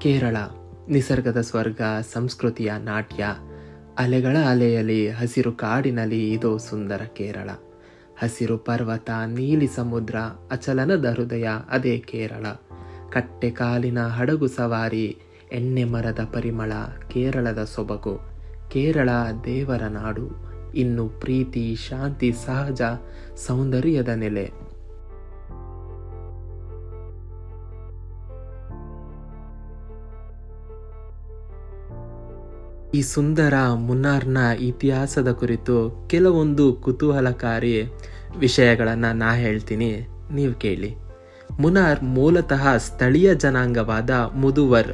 ಕೇರಳ ನಿಸರ್ಗದ ಸ್ವರ್ಗ, ಸಂಸ್ಕೃತಿಯ ನಾಟ್ಯ, ಅಲೆಗಳ ಅಲೆಯಲಿ ಹಸಿರು ಕಾಡಿನಲ್ಲಿ ಇದು ಸುಂದರ ಕೇರಳ. ಹಸಿರು ಪರ್ವತ, ನೀಲಿ ಸಮುದ್ರ, ಅಚಲನದ ಹೃದಯ ಅದೇ ಕೇರಳ. ಕಟ್ಟೆ ಕಾಲಿನ ಹಡಗು ಸವಾರಿ, ಎಣ್ಣೆ ಮರದ ಪರಿಮಳ ಕೇರಳದ ಸೊಬಗು. ಕೇರಳ ದೇವರ ನಾಡು, ಇನ್ನು ಪ್ರೀತಿ, ಶಾಂತಿ, ಸಹಜ ಸೌಂದರ್ಯದ ನೆಲೆ. ಈ ಸುಂದರ ಮುನ್ನಾರ್ನ ಇತಿಹಾಸದ ಕುರಿತು ಕೆಲವೊಂದು ಕುತೂಹಲಕಾರಿ ವಿಷಯಗಳನ್ನು ನಾ ಹೇಳ್ತೀನಿ, ನೀವು ಕೇಳಿ. ಮುನ್ನಾರ್ ಮೂಲತಃ ಸ್ಥಳೀಯ ಜನಾಂಗವಾದ ಮುದುವರ್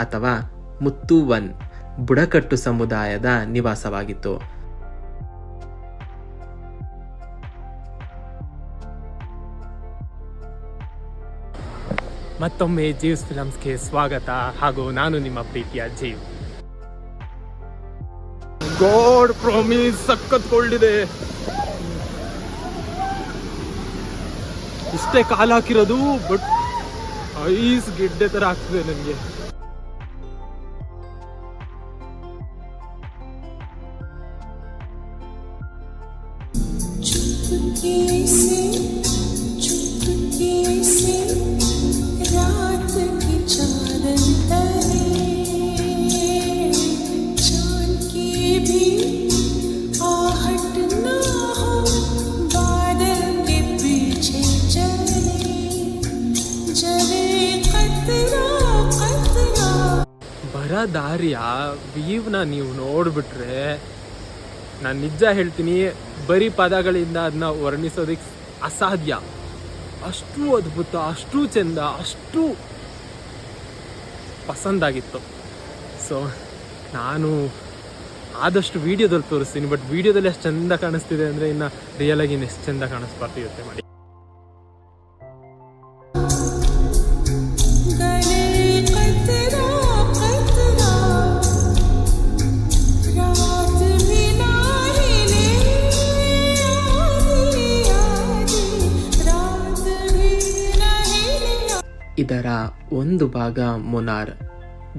ಅಥವಾ ಮುತ್ತುವನ್ ಬುಡಕಟ್ಟು ಸಮುದಾಯದ ನಿವಾಸವಾಗಿತ್ತು. ಮತ್ತೊಮ್ಮೆ ಜೀವ್ಸ್ ಫಿಲಮ್ಸ್ಗೆ ಸ್ವಾಗತ, ಹಾಗೂ ನಾನು ನಿಮ್ಮ ಪ್ರೀತಿಯ ಜೀವ್. ಗಾಡ್ ಪ್ರಾಮಿಸ್, ಸಖತ್ ಕೋಲ್ಡ್ ಇದೆ. ಇಷ್ಟೇ ಕಾಲು ಹಾಕಿರೋದು, ಬಟ್ ಐಸ್ ಗಿಡ್ಡೆ ತರ ಆಗ್ತಿದೆ ನನಗೆ. ದಾರಿಯ ವ್ಯೂವ್ನ ನೀವು ನೋಡ್ಬಿಟ್ರೆ, ನಾನು ನಿಜ ಹೇಳ್ತೀನಿ, ಬರೀ ಪದಗಳಿಂದ ಅದನ್ನ ವರ್ಣಿಸೋದಕ್ಕೆ ಅಸಾಧ್ಯ. ಅಷ್ಟು ಅದ್ಭುತ, ಅಷ್ಟು ಚೆಂದ, ಅಷ್ಟು ಪಸಂದಾಗಿತ್ತು. ಸೊ ನಾನು ಆದಷ್ಟು ವಿಡಿಯೋದಲ್ಲಿ ತೋರಿಸ್ತೀನಿ, ಬಟ್ ವಿಡಿಯೋದಲ್ಲಿ ಎಷ್ಟು ಚೆಂದ ಕಾಣಿಸ್ತಿದೆ ಅಂದರೆ ಇನ್ನು ರಿಯಲ್ ಆಗಿ ಎಷ್ಟು ಚೆಂದ ಕಾಣಿಸ್ಬಾರ್ದಿರುತ್ತೆ ಮಾಡಿ. ಇದರ ಒಂದು ಭಾಗ ಮುನ್ನಾರ್,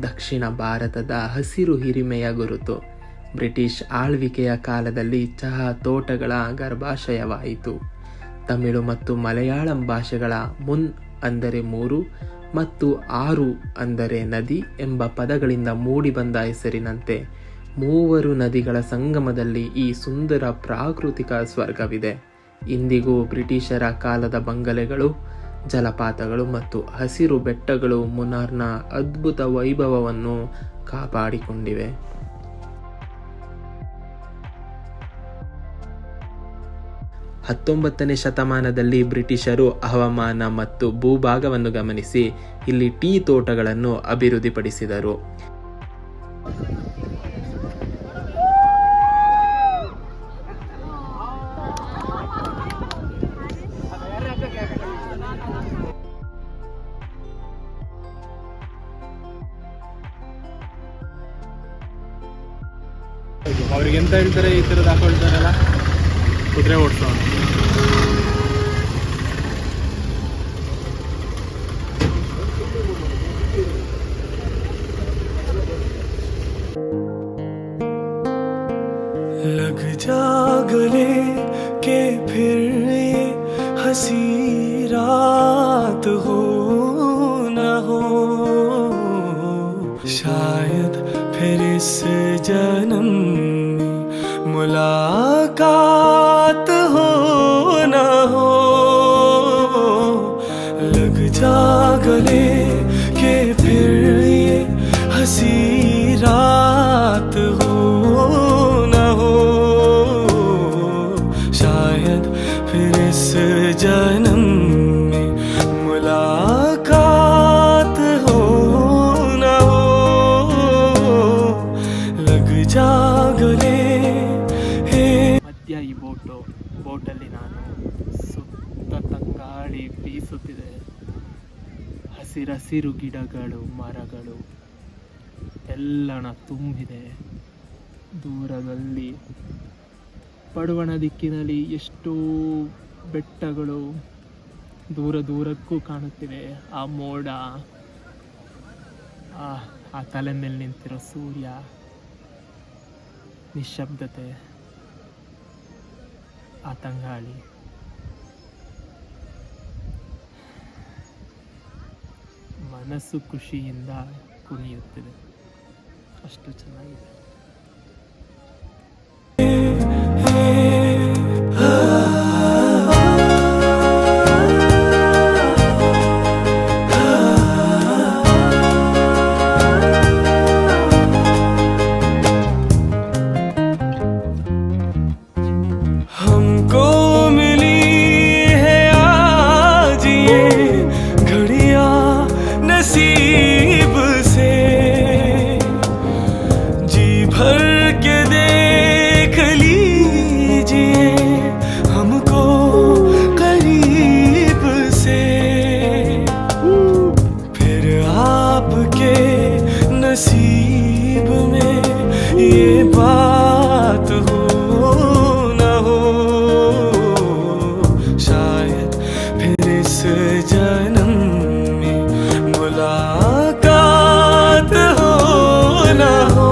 ದಕ್ಷಿಣ ಭಾರತದ ಹಸಿರು ಹಿರಿಮೆಯ ಗುರುತು. ಬ್ರಿಟಿಷ್ ಆಳ್ವಿಕೆಯ ಕಾಲದಲ್ಲಿ ಚಹಾ ತೋಟಗಳ ಗರ್ಭಾಶಯವಾಯಿತು. ತಮಿಳು ಮತ್ತು ಮಲಯಾಳಂ ಭಾಷೆಗಳ ಮುನ್ ಅಂದರೆ 3 ಮತ್ತು ಆರು ಅಂದರೆ ನದಿ ಎಂಬ ಪದಗಳಿಂದ ಮೂಡಿಬಂದ ಹೆಸರಿನಂತೆ 3 ನದಿಗಳ ಸಂಗಮದಲ್ಲಿ ಈ ಸುಂದರ ಪ್ರಾಕೃತಿಕ ಸ್ವರ್ಗವಿದೆ. ಇಂದಿಗೂ ಬ್ರಿಟಿಷರ ಕಾಲದ ಬಂಗಲೆಗಳು, ಜಲಪಾತಗಳು ಮತ್ತು ಹಸಿರು ಬೆಟ್ಟಗಳು ಮುನ್ನಾರ್ನ ಅದ್ಭುತ ವೈಭವವನ್ನು ಕಾಪಾಡಿಕೊಂಡಿವೆ. ಹತ್ತೊಂಬತ್ತನೇ ಶತಮಾನದಲ್ಲಿ ಬ್ರಿಟಿಷರು ಹವಾಮಾನ ಮತ್ತು ಭೂಭಾಗವನ್ನು ಗಮನಿಸಿ ಇಲ್ಲಿ ಟೀ ತೋಟಗಳನ್ನು ಅಭಿವೃದ್ಧಿಪಡಿಸಿದರು. ಅವ್ರಿಗೆ ಎಂತ ಹೇಳ್ತಾರೆ, ಈ ಥರದ್ದು ಹಾಕೊಳ್ತಾರಲ್ಲ, ಕುದುರೆ ಓಡಿಸೋ. लग जा गले के फिर ये हंसी रात हो न हो, शायद फिर इस जन्म मुलाकात हो न हो. लग जा गले के फिर ये हंसी रात हो न हो, शायद फिर इस जन्म में मुलाकात हो न हो. लग जा गले. ಮಧ್ಯ ಈ ಬೋಟಲ್ಲಿ ನಾನು ಸುತ್ತ ತಂಗಾಳಿ ಬೀಸುತ್ತಿದೆ. ಹಸಿರಸಿರು ಗಿಡಗಳು, ಮರಗಳು ಎಲ್ಲಣ ತುಂಬಿದೆ. ದೂರದಲ್ಲಿ ಪಡುವಣ ದಿಕ್ಕಿನಲ್ಲಿ ಎಷ್ಟೋ ಬೆಟ್ಟಗಳು ದೂರಕ್ಕೂ ಕಾಣುತ್ತಿವೆ. ಆ ಮೋಡ ಆ ತಲೆ ಮೇಲೆ ನಿಂತಿರೋ ಸೂರ್ಯ, ನಿಶ್ಶಬ್ದತೆ, ಆ ತಂಗಾಳಿ, ಮನಸ್ಸು ಖುಷಿಯಿಂದ ಕುಣಿಯುತ್ತಿದೆ. ಅಷ್ಟು ಚೆನ್ನಾಗಿದೆ. हमको मिली है आज ये घड़ियां नसीब से, जी भर के देख लीजिए हमको करीब से, फिर आपके नसीब में ये बात हो न हो, शायद फिर इस जन्म में मुलाकात हो न हो.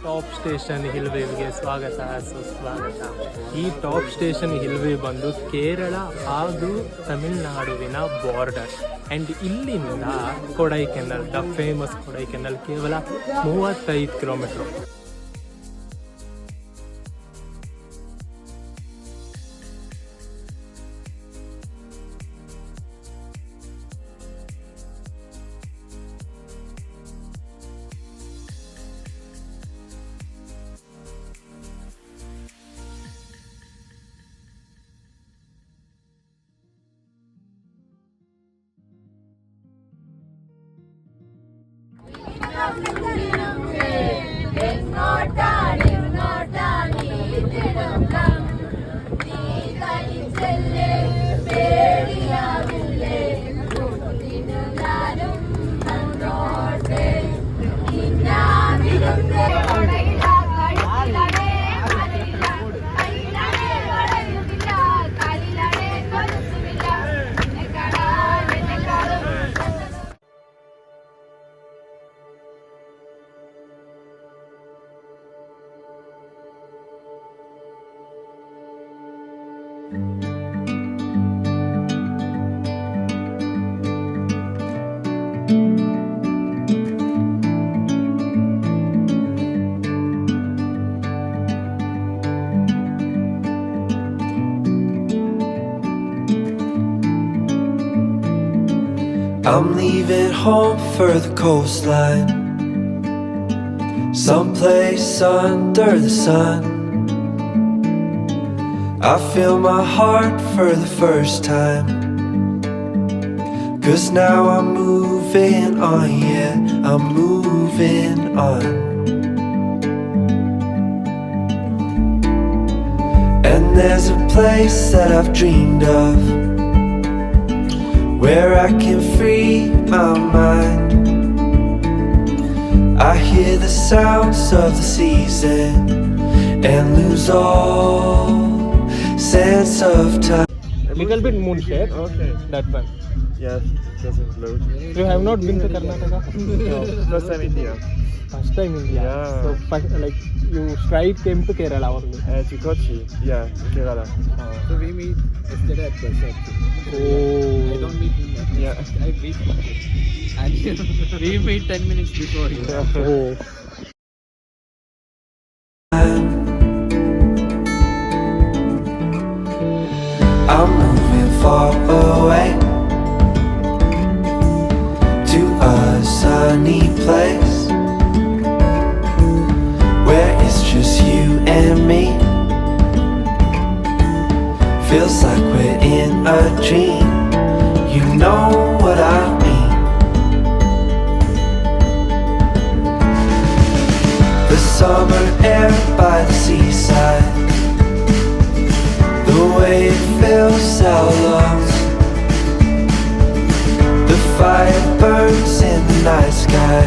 ಟಾಪ್ ಸ್ಟೇಷನ್ ಹಿಲ್ ವೇವ್ಗೆ ಸ್ವಾಗತ, ಸುಸ್ವಾಗತ. ಈ ಟಾಪ್ ಸ್ಟೇಷನ್ ಹಿಲ್ ವೇವ್ ಬಂದು ಕೇರಳ ಹಾಗೂ ತಮಿಳುನಾಡುವಿನ ಬಾರ್ಡರ್. ಆ್ಯಂಡ್ ಇಲ್ಲಿಂದ ಕೊಡೈಕೆನಲ್, ದ ಫೇಮಸ್ ಕೊಡೈಕೆನಲ್, ಕೇವಲ 35 kilometre. I'm leaving home for the coastline, someplace under the sun. I feel my heart for the first time, 'cause now I'm moving on, yeah, I'm moving on. And there's a place that I've dreamed of, where I can free my mind. I hear the sounds of the season and lose all sense of time. Little bit moon shade. Okay. That one. Yes, doesn't blow. You have not been to Karnataka? No, first time India. First time India. Yeah. So first, like you straight came to Kerala only. To Kochi, yeah, Kerala. So we meet yesterday at Persat. Oh. I don't meet him. Yeah. I meet him. And we meet 10 minutes before him. Oh. I'm moving far away to a sunny place where it's just you and me. Feels like we're in a dream. You know what I mean. summer air by the seaside. The way it fills our lungs. The fire burns in the night sky.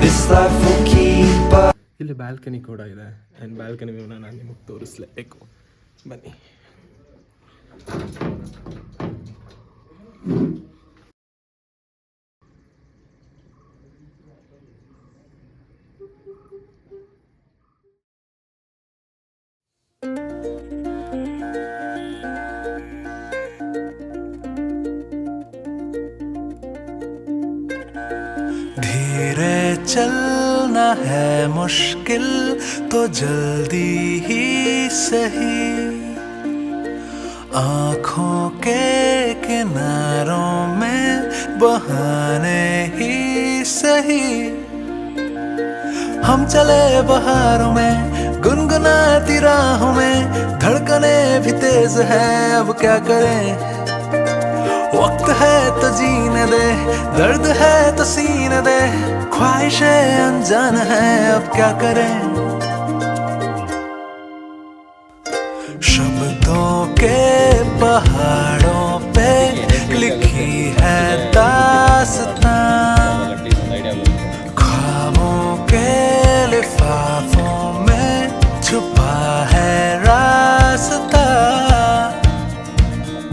This life will keep us. ಇಲ್ಲಿ balcony ಕೂಡ ಇದೆ and balcony ವ್ಯೂನ ನಾನು ನಿಮಗೆ ತೋರಿಸ್ಲೇಬೇಕು. ಬನ್ನಿ. धीरे चलना है मुश्किल तो जल्दी ही सही, आँखों के किनारों में बहाने ही सही। हम चले बहारों में गुनगुनाती राहों में, धड़कने भी तेज है अब क्या करें। वक्त है तो जीने दे, दर्द है तो सीने दे, ख्वाहिशें अनजान है अब क्या करें। शब्दों के पहाड़ों पे लिखी है दास्तां, ख्वाबों के लिफाफों में छुपा है रास्ता।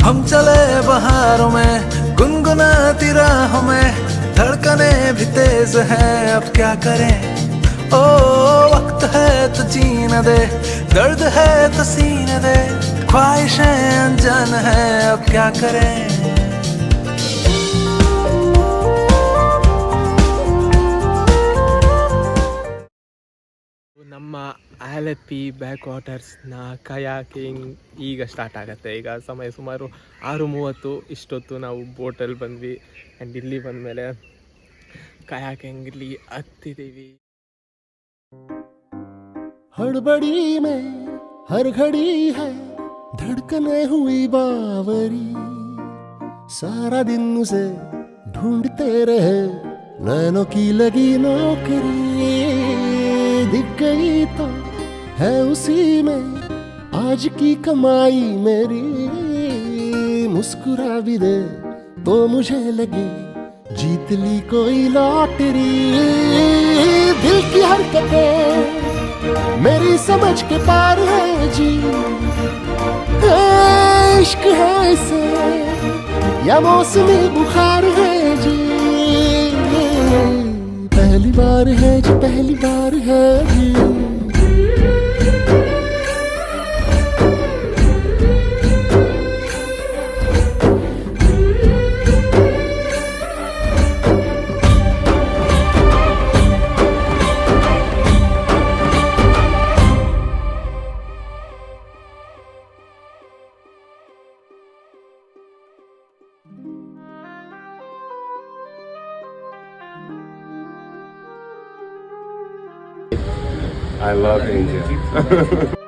हम चले बहारों में गुनगुनाती राहों में, धड़कने भी तेज हैं अब क्या करें। ओ वक्त है तो जीने दे, दर्द है तो सीने दे, ख्वाहिशें अनजान है अब क्या करें। ನಮ್ಮ ಆಲಪ್ಪಿ ಬ್ಯಾಕ್ ವಾಟರ್ಸ್ನ ಕಯಾಕಿಂಗ್ ಈಗ ಸ್ಟಾರ್ಟ್ ಆಗುತ್ತೆ. ಈಗ ಸಮಯ ಸುಮಾರು 6:30. ಇಷ್ಟೊತ್ತು ನಾವು ಬೋಟಲ್ಲಿ ಬಂದ್ವಿ ಆ್ಯಂಡ್ ಇಲ್ಲಿ ಬಂದಮೇಲೆ ಕಯಾಕಿಂಗಲ್ಲಿ ಹತ್ತಿದ್ದೀವಿ. हड़बड़ी में हर घड़ी है धड़कने हुई बावरी, सारा दिन उसे ढूंढते रहे नैनों की लगी नौकरी। दिख गई तो है उसी में आज की कमाई मेरी, मुस्कुरा भी दे तो मुझे लगे जीत ली कोई लॉटरी। दिल की हरकतें मेरी समझ के पार है जी, इश्क है इसे या मौसमी बुखार है जी। पहली बार है जी, पहली बार है जी। I love India.